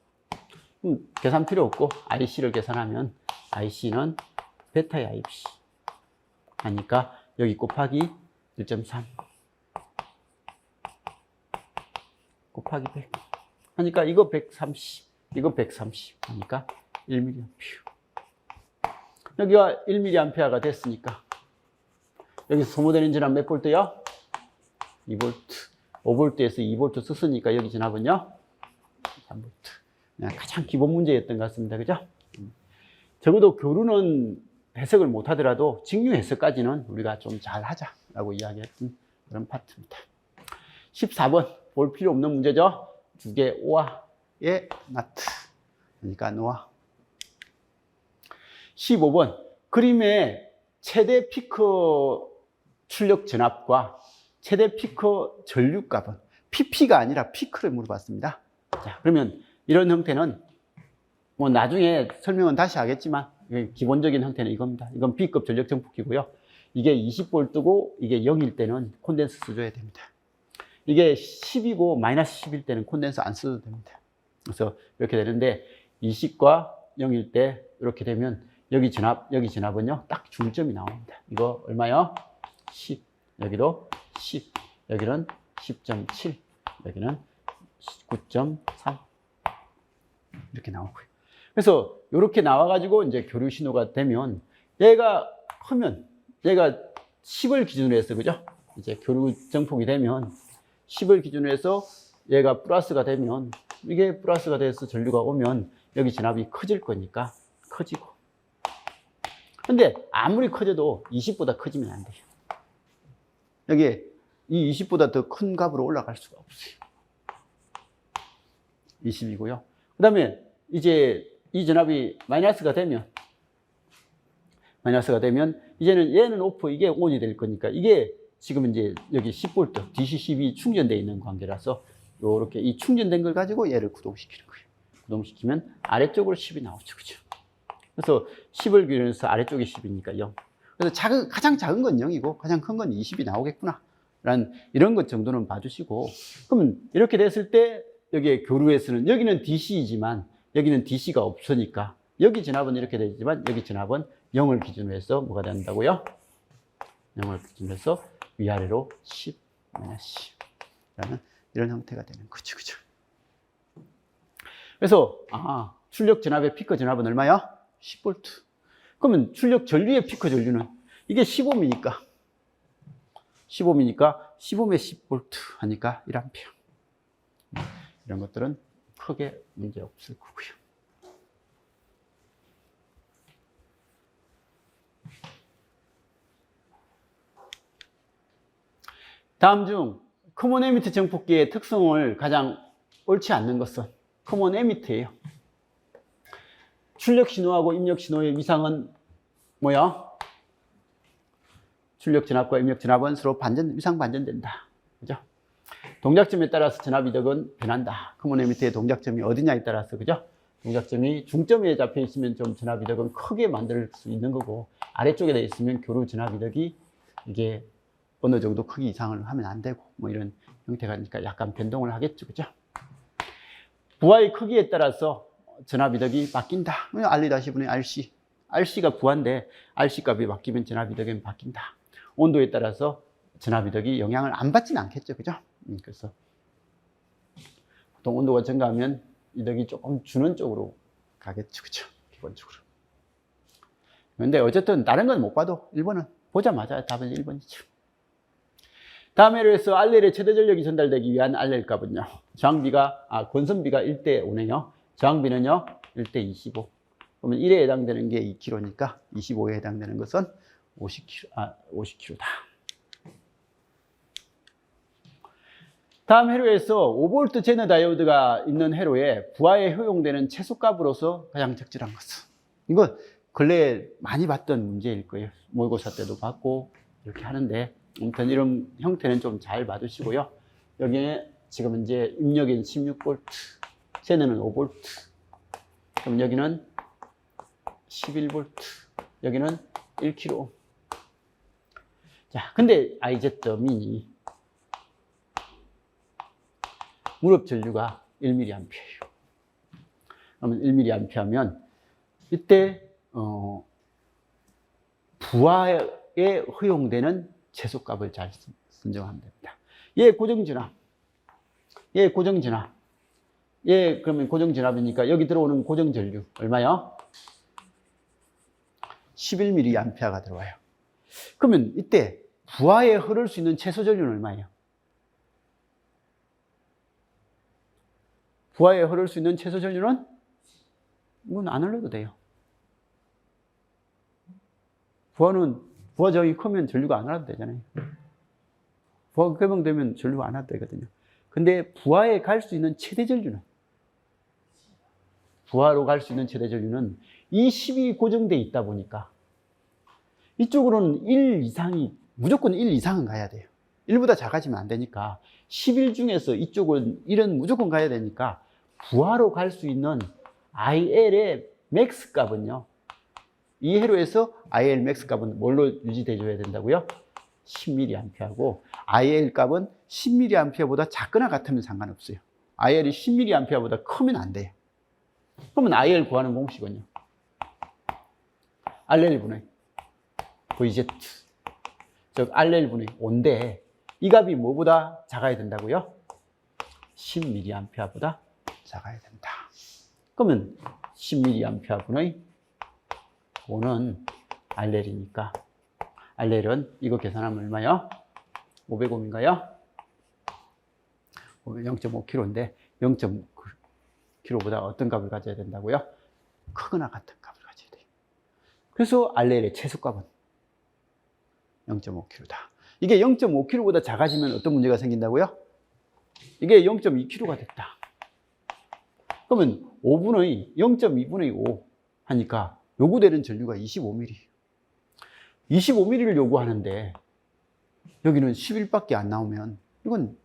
계산 필요 없고 IC를 계산하면 IC는 베타의 IC 하니까 여기 곱하기 1.3 곱하기 100 하니까 이거 130 이거 130 하니까 1mA. 여기가 1mA가 됐으니까 여기서 소모되는 전압 몇 볼트요? 2V. 5V에서 2V 썼으니까 여기 전압은요? 3V. 가장 기본 문제였던 것 같습니다. 그죠? 적어도 교류는 해석을 못 하더라도 직류 해석까지는 우리가 좀 잘 하자라고 이야기했던 그런 파트입니다. 14번 볼 필요 없는 문제죠. 두 개 오아의 나트. 그러니까 노아. 15번 그림의 최대 피크 출력 전압과 최대 피크 전류값은 PP가 아니라 피크를 물어봤습니다. 자, 그러면 이런 형태는 뭐 나중에 설명은 다시 하겠지만 기본적인 형태는 이겁니다. 이건 B급 전력 정폭기고요. 이게 20V고 이게 0일 때는 콘덴서 써줘야 됩니다. 이게 10이고 마이너스 10일 때는 콘덴서 안 써도 됩니다. 그래서 이렇게 되는데 20과 0일 때 이렇게 되면 여기 전압은요 딱 중점이 나옵니다. 이거 얼마요? 10. 여기도 10. 여기는 10.7. 여기는 9.3. 이렇게 나오고요. 그래서 이렇게 나와가지고 이제 교류 신호가 되면 얘가 크면 얘가 10을 기준으로 해서 그죠? 이제 교류 정폭이 되면 10을 기준으로 해서 얘가 플러스가 되면 이게 플러스가 돼서 전류가 오면 여기 전압이 커질 거니까 커지고. 근데 아무리 커져도 20보다 커지면 안 돼요. 여기 이 20보다 더 큰 값으로 올라갈 수가 없어요. 20이고요. 그 다음에 이제 이 전압이 마이너스가 되면 이제는 얘는 오프, 이게 온이 될 거니까 이게 지금 이제 여기 10V, DC-10이 충전되어 있는 관계라서 요렇게 이 충전된 걸 가지고 얘를 구동시키는 거예요. 구동시키면 아래쪽으로 10이 나오죠. 그죠? 그래서 10을 기준해서 아래쪽이 10이니까 0. 그래서 가장 작은 건 0이고 가장 큰 건 20이 나오겠구나. 라는 이런 것 정도는 봐주시고, 그러면 이렇게 됐을 때 여기에 교류에서는 여기는 DC이지만 여기는 DC가 없으니까 여기 전압은 이렇게 되지만 여기 전압은 0을 기준으로 해서 뭐가 된다고요? 0을 기준으로 해서 위아래로 10, -10 라는 이런 형태가 되는 거죠. 그죠? 그래서 출력 전압의 피크 전압은 얼마요? 10V. 그러면 출력 전류의 피크 전류는 이게 10ohm이니까 10ohm에 10V 하니까 1A. 이런 것들은 크게 문제 없을 거고요. 다음 중 커먼 에미트 정폭기의 특성을 가장 옳지 않는 것은 커먼 에미트예요. 출력 신호하고 입력 신호의 위상은 뭐야? 출력 전압과 입력 전압은 서로 위상 반전된다. 그죠? 동작점에 따라서 전압 이득은 변한다. 커먼 에미터의 동작점이 어디냐에 따라서, 그죠? 동작점이 중점에 잡혀 있으면 좀 전압 이득은 크게 만들 수 있는 거고, 아래쪽에 돼 있으면 교류 전압 이득이 이게 어느 정도 크기 이상을 하면 안 되고, 뭐 이런 형태가 약간 변동을 하겠죠. 그죠? 부하의 크기에 따라서 전압 이득이 바뀐다. R-분의 RC. RC가 부하인데, RC 값이 바뀌면 전압 이득은 바뀐다. 온도에 따라서 전압 이득이 영향을 안 받지는 않겠죠. 그죠? 그래서 보통 온도가 증가하면 이득이 조금 주는 쪽으로 가겠죠. 그죠? 기본적으로. 그런데 어쨌든 다른 건 못 봐도 1번은 보자마자 답은 1번이죠. 다음 예로에서 RL의 최대 전력이 전달되기 위한 RL 값은요. 권선비가 1대 5네요. 저항비는요. 1대 25. 그러면 1에 해당되는 게 2kg니까 25에 해당되는 것은 50kg다. 다음 회로에서 5V 제너 다이오드가 있는 회로에 부하에 효용되는 최소값으로서 가장 적절한 것은. 이거 근래에 많이 봤던 문제일 거예요. 모의고사 때도 봤고 이렇게 하는데, 아무튼 이런 형태는 좀 잘 봐두시고요. 여기에 지금 이제 입력인 16V, 쟤네는 5V, 그럼 여기는 11V, 여기는 1kΩ. 자, 근데 IZ 미니 무릎 전류가 1mA예요. 그러면 1mA면 이때 부하에 허용되는 최소값을 잘 선정하면 됩니다. 얘 고정진압, 얘 고정진압, 얘 그러면 고정진압이니까 여기 들어오는 고정전류 얼마요? 11mA가 들어와요. 그러면 이때 부하에 흐를 수 있는 최소 전류는 얼마예요? 부하에 흐를 수 있는 최소 전류는 이건 안 흘러도 돼요. 부하 저항이 크면 전류가 안 흘러도 되잖아요. 부하가 개방되면 전류가 안 흘러도 되거든요. 근데 부하에 갈 수 있는 최대 전류는, 부하로 갈 수 있는 최대 전류는 이 10이 고정되어 있다 보니까 이쪽으로는 1 이상이, 무조건 1 이상은 가야 돼요. 1보다 작아지면 안 되니까 11 중에서 이쪽은 1은 무조건 가야 되니까 부하로 갈 수 있는 IL의 맥스 값은요, 이 회로에서 IL 맥스 값은 뭘로 유지돼 줘야 된다고요? 10mA하고 IL 값은 10mA보다 작거나 같으면 상관없어요. IL이 10mA보다 크면 안 돼요. 그러면 IL 구하는 공식은요, RL분의 VZ, 즉 RL분의 5인데 이 값이 뭐보다 작아야 된다고요? 10mA보다 작아야 된다. 그러면 10mA분의 5는 RL이니까 RL은 이거 계산하면 얼마요? 500옴인가요? 0.5kg인데 0.5kg보다 어떤 값을 가져야 된다고요? 크거나 같은 값을 가져야 돼요. 그래서 RL의 최소값은 0.5kg다. 이게 0.5kg보다 작아지면 어떤 문제가 생긴다고요? 이게 0.2kg가 됐다. 그러면 5분의 0.2분의 5 하니까 요구되는 전류가 25mA. 25mA를 요구하는데 여기는 11밖에 안 나오면 이건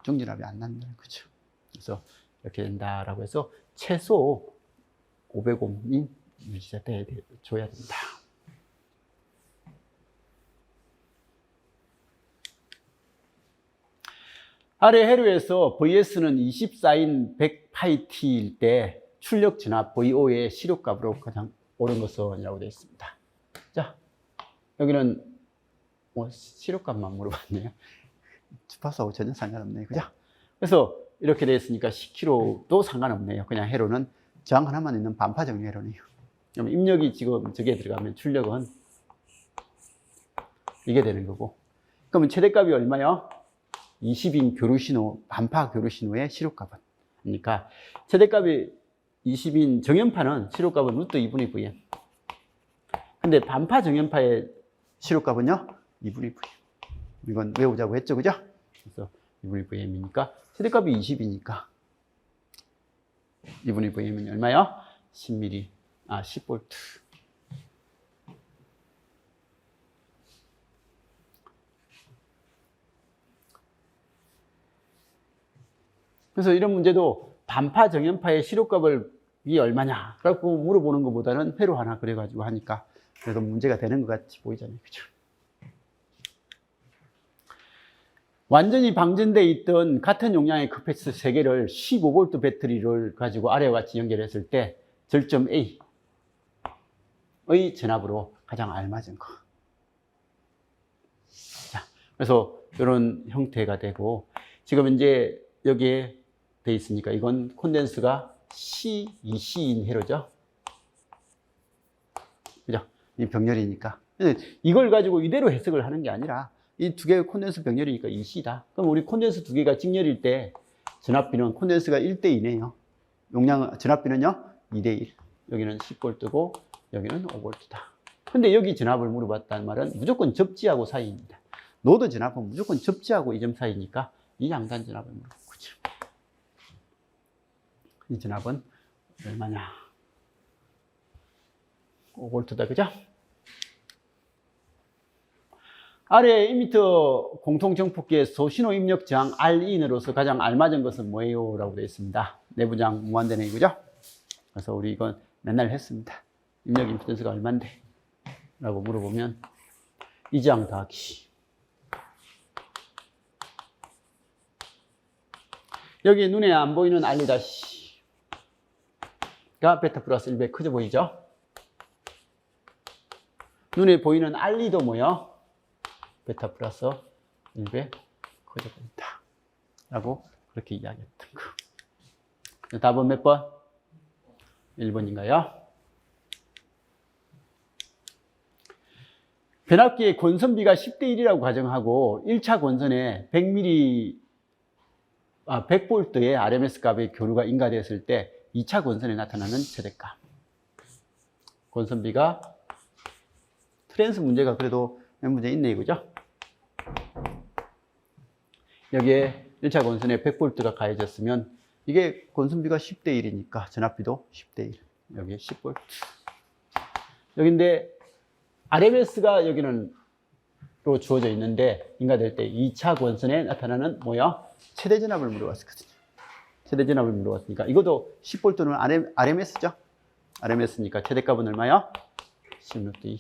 정진압이 안 난다는 거죠. 그래서 이렇게 된다라고 해서 최소 500옴이 유지가 줘야 된다. 아래 회로에서 VS는 24인 100파이T일 때 출력 진압 VO의 시료값으로 가장 옳은 것은이라고 되어 있습니다. 자, 여기는 시료값만 물어봤네요. 주파수하고 전혀 상관없네요. 그죠? 그래서 이렇게 되어 있으니까 10kg도 상관없네요. 그냥 회로는 저항 하나만 있는 반파 정리 회로네요. 그럼 입력이 지금 저게 들어가면 출력은 이게 되는 거고. 그러면 최대값이 얼마요? 20인 교류신호, 반파 교류신호의 시료값은. 그러니까 최대값이 20인 정연파는 시료값은 루트 2분의 Vn. 근데 반파 정연파의 시료값은요? 2분의 Vm. 이건 외우자고 했죠, 그죠? 그래서 2분의 Vm이니까 최대값이 20이니까 2분의 Vm은 얼마요? 10mA, 10V. 그래서 이런 문제도 반파 정연파의 시료값을 이 얼마냐 라고 물어보는 것보다는 회로 하나 그래가지고 하니까 그래도 문제가 되는 것 같이 보이잖아요. 그죠? 완전히 방전되어 있던 같은 용량의 커패시터 3개를 15V 배터리를 가지고 아래와 같이 연결했을 때 절점 A의 전압으로 가장 알맞은 거. 자, 그래서 이런 형태가 되고, 지금 이제 여기에 돼 있으니까 이건 콘덴스가 C2C인 회로죠. 그죠? 이 병렬이니까. 이걸 가지고 이대로 해석을 하는 게 아니라 이 두 개의 콘덴스 병렬이니까 2C다. 그럼 우리 콘덴스 두 개가 직렬일 때 전압비는 콘덴스가 1대2네요. 용량, 전압비는요? 2대1. 여기는 10V고 여기는 5V다. 근데 여기 전압을 물어봤다는 말은 무조건 접지하고 사이입니다. 노드 전압은 무조건 접지하고 이 점 사이니까 이 양단 전압을 물어본 거죠. 이 전압은 얼마냐? 5V다, 그죠? 아래 1m 공통정폭기의 소신호 입력 저항 R인으로서 가장 알맞은 것은 뭐예요? 라고 되어 있습니다. 내부장 무한대내이고죠. 그래서 우리 이건 맨날 했습니다. 입력 임피던스가 얼만데? 라고 물어보면 이 저항 더하기. 여기 눈에 안 보이는 R'가 베타 플러스 1배 커져 보이죠? 눈에 보이는 R도 뭐요? 베타 플러스 1배 커져 보인다. 라고 그렇게 이야기했던 거. 답은 몇 번? 1번인가요? 변압기의 권선비가 10대 1이라고 가정하고 1차 권선에 100V의 RMS 값의 교류가 인가되었을 때 2차 권선에 나타나는 최대값. 권선비가 트랜스 문제가 그래도 몇 문제 있네 이거죠? 여기에 1차 권선에 100V가 가해졌으면 이게 권선비가 10대 1이니까 전압비도 10대 1. 여기에 10V. 여기인데 RMS가 여기는 또 주어져 있는데 인가될 때 2차 권선에 나타나는 뭐야? 최대 전압을 물어봤거든요. 최대 전압을 물어봤으니까 이것도 10V는 RMS죠? RMS니까 최대값은 얼마요? 16대 2.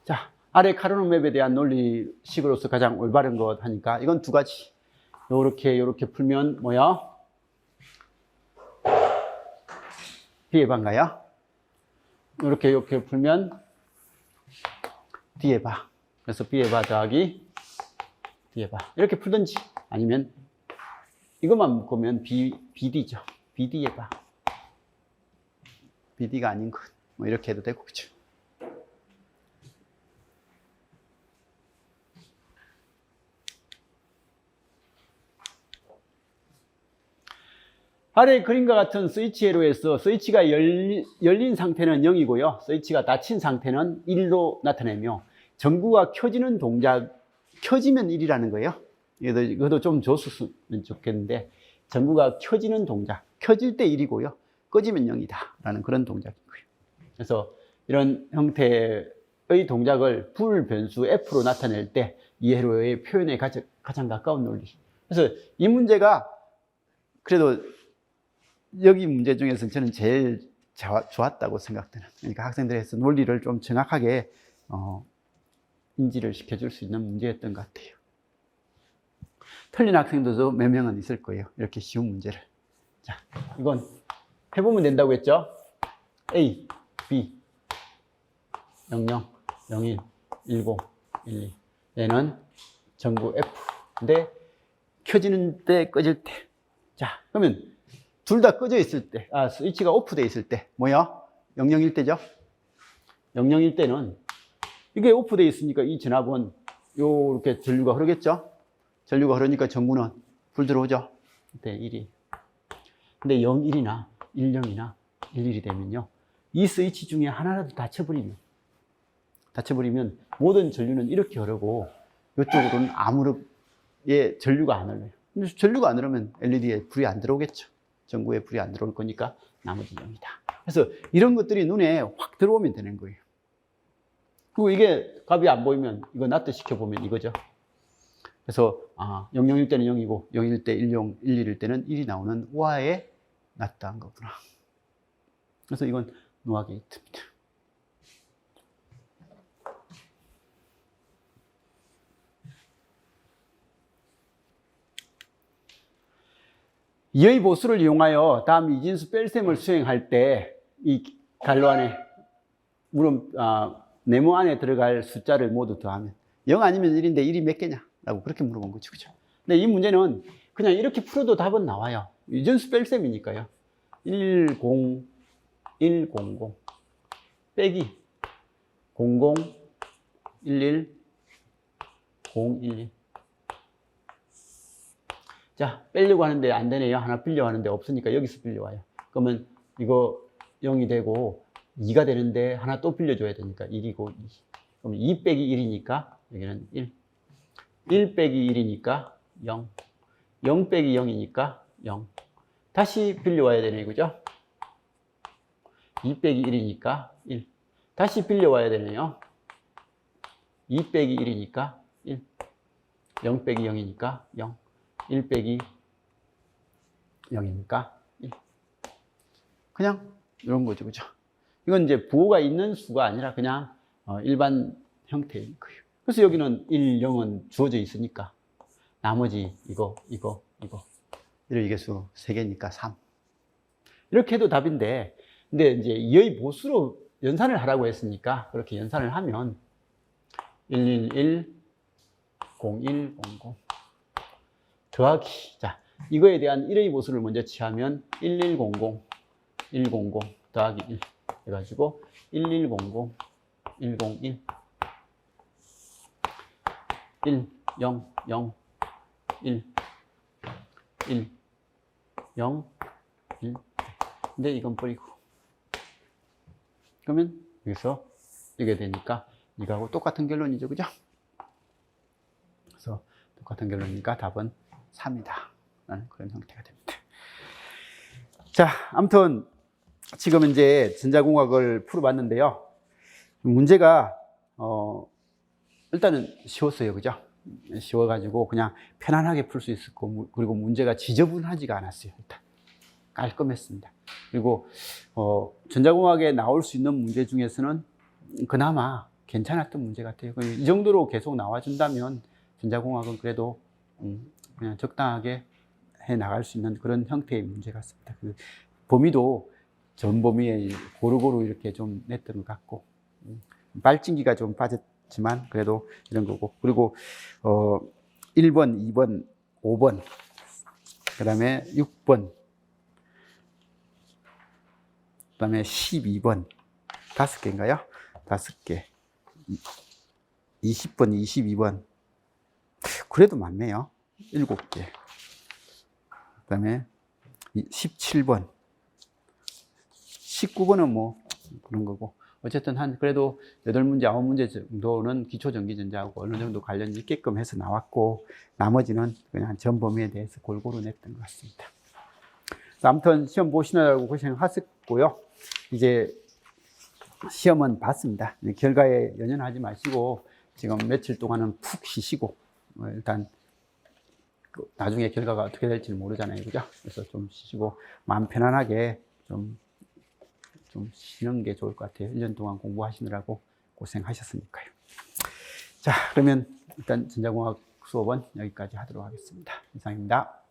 자, 아래 카르노 맵에 대한 논리식으로서 가장 올바른 것 하니까 이건 두 가지. 요렇게 풀면 뭐야? B의 반가요? 이렇게 풀면 D의 바. 그래서 B의 바 더하기 D의 바. 이렇게 풀든지 아니면 이것만 보면 BD죠. BD의 바. BD가 아닌 것. 뭐 이렇게 해도 되고, 그죠? 아래 그림과 같은 스위치회로에서 스위치가 열린 상태는 0이고요. 스위치가 닫힌 상태는 1로 나타내며 전구가 켜지는 동작, 켜지면 1이라는 거예요. 이것도 좀 줬으면 좋겠는데 전구가 켜지는 동작, 켜질 때 1이고요. 꺼지면 0이다 라는 그런 동작이고요. 그래서 이런 형태의 동작을 불 변수 F로 나타낼 때 이 회로의 표현에 가장 가까운 논리. 그래서 이 문제가 그래도 여기 문제 중에서 저는 제일 좋았다고 생각되는, 그러니까 학생들에서 논리를 좀 정확하게 인지를 시켜줄 수 있는 문제였던 것 같아요. 틀린 학생들도 몇 명은 있을 거예요. 이렇게 쉬운 문제를. 자, 이건 해보면 된다고 했죠? A, B, 00, 01, 10, 12. 얘는 전구 F인데 켜지는 때, 꺼질 때. 자, 그러면 둘 다 꺼져 있을 때, 스위치가 오프되어 있을 때, 뭐야? 001 때죠? 001 때는, 이게 오프되어 있으니까 이 전압은 요렇게 전류가 흐르겠죠? 전류가 흐르니까 전구는 불 들어오죠? 그때 1이. 근데 01이나 10이나 11이 되면요. 이 스위치 중에 하나라도 닫혀버리면 모든 전류는 이렇게 흐르고, 이쪽으로는 전류가 안 흘러요. 근데 전류가 안 흐르면 LED에 불이 안 들어오겠죠? 전구에 불이 안 들어올 거니까 나머지 0이다. 그래서 이런 것들이 눈에 확 들어오면 되는 거예요. 그리고 이게 값이 안 보이면 이거 납득시켜 보면 이거죠. 그래서 001 때는 0이고 01 때 10, 111 때는 1이 나오는 우화에 납득한 거구나. 그래서 이건 노화 게이트입니다. 이의 보수를 이용하여 다음 이진수 뺄셈을 수행할 때 이 갈로 안에 물음 네모 안에 들어갈 숫자를 모두 더하면 0 아니면 1인데 1이 몇 개냐? 라고 그렇게 물어본 거죠. 그죠? 근데 이 문제는 그냥 이렇게 풀어도 답은 나와요. 이진수 뺄셈이니까요. 10, 100 빼기 00, 11, 011. 자, 빼려고 하는데 안 되네요. 하나 빌려고 하는데 없으니까 여기서 빌려와요. 그러면 이거 0이 되고 2가 되는데 하나 또 빌려줘야 되니까 1이고 2. 그럼 2 빼기 1이니까 여기는 1. 1 빼기 1이니까 0. 0 빼기 0이니까 0. 다시 빌려와야 되네, 그죠? 2 빼기 1이니까 1. 다시 빌려와야 되네요. 2 빼기 1이니까 1. 0 빼기 0이니까 0. 1 빼기 0이니까 1. 그냥 이런 거죠. 그죠? 이건 이제 부호가 있는 수가 아니라 그냥 일반 형태인 거예요. 그래서 여기는 1, 0은 주어져 있으니까 나머지 이거 이개수 3개니까 3. 이렇게 해도 답인데, 근데 이제 이의 보수로 연산을 하라고 했으니까 그렇게 연산을 하면 111, 01, 00 더하기, 자, 이거에 대한 1의 보수를 먼저 취하면 1100, 100 더하기 1 해가지고 1100, 101, 1, 0, 0, 1, 1, 0, 1. 근데 이건 버리고. 그러면 여기서 이게 되니까 이거하고 똑같은 결론이죠. 그죠? 그래서 똑같은 결론이니까 답은 3이다. 라는 그런 형태가 됩니다. 자, 아무튼 지금 이제 전자공학을 풀어봤는데요. 문제가 일단은 쉬웠어요. 그죠? 쉬워가지고 그냥 편안하게 풀 수 있었고, 그리고 문제가 지저분하지가 않았어요. 일단 깔끔했습니다. 그리고 전자공학에 나올 수 있는 문제 중에서는 그나마 괜찮았던 문제 같아요. 이 정도로 계속 나와준다면 전자공학은 그래도 그냥 적당하게 해 나갈 수 있는 그런 형태의 문제 같습니다. 그 범위도 전 범위에 고루고루 이렇게 좀 냈던 것 같고, 발진기가 좀 빠졌지만 그래도 이런 거고, 그리고 1번, 2번, 5번, 그 다음에 6번, 그 다음에 12번, 5개인가요? 5개. 20번, 22번. 그래도 많네요. 7개. 그 다음에 17번. 19번은 뭐 그런 거고. 어쨌든 그래도 8문제, 9문제 정도는 기초전기전자하고 어느 정도 관련이 있게끔 해서 나왔고, 나머지는 그냥 전 범위에 대해서 골고루 냈던 것 같습니다. 아무튼 시험 보시느라고 고생하셨고요. 이제 시험은 봤습니다. 결과에 연연하지 마시고 지금 며칠 동안은 푹 쉬시고, 일단 나중에 결과가 어떻게 될지 모르잖아요. 그죠? 그래서 좀 쉬시고 마음 편안하게 좀 쉬는 게 좋을 것 같아요. 1년 동안 공부하시느라고 고생하셨으니까요. 자, 그러면 일단 전자공학 수업은 여기까지 하도록 하겠습니다. 이상입니다.